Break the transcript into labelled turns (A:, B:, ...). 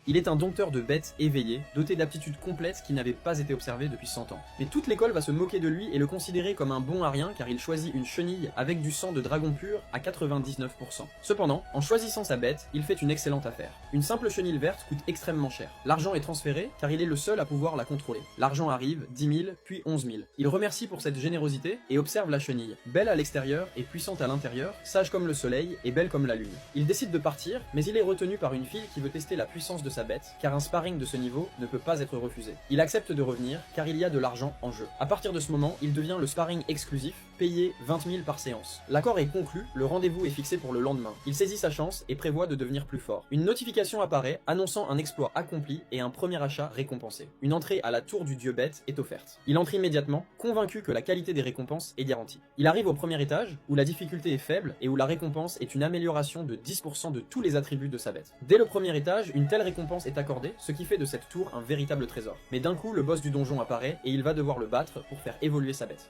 A: Il est un dompteur de bêtes éveillé, doté d'aptitudes complètes qui n'avaient pas été observées depuis 100 ans. Mais toute l'école va se moquer de lui et le considérer comme un bon à rien car il choisit une chenille avec du sang de dragon pur à 99%. Cependant, en choisissant sa bête, il fait une excellente affaire. Une simple chenille verte coûte extrêmement cher. L'argent est transféré car il est le seul à pouvoir la contrôler. L'argent arrive, 10 000, puis 11 000. Il remercie pour cette générosité et observe la chenille. Belle à l'extérieur et puissante à l'intérieur, sage comme le soleil et belle comme la lune. Il décide de partir, mais il est retenu par une fille qui veut tester la puissance de sa bête, car un sparring de ce niveau ne peut pas être refusé. Il accepte de revenir, car il y a de l'argent en jeu. À partir de ce moment, il devient le sparring exclusif, payé 20 000 par séance. L'accord est conclu, le rendez-vous est fixé pour le lendemain. Il saisit sa chance et prévoit de devenir plus fort. Une notification apparaît, annonçant un exploit accompli et un premier achat récompensé. Une entrée à la tour du dieu bête est offerte. Il entre immédiatement, convaincu que la qualité des récompenses est garantie. Il arrive au premier étage, où la difficulté est faible et où la récompense est une amélioration de 10% de tous les attributs de sa bête. Dès le premier étage, une telle récompense est accordée, ce qui fait de cette tour un véritable trésor. Mais d'un coup, le boss du donjon apparaît et il va devoir le battre pour faire évoluer sa bête.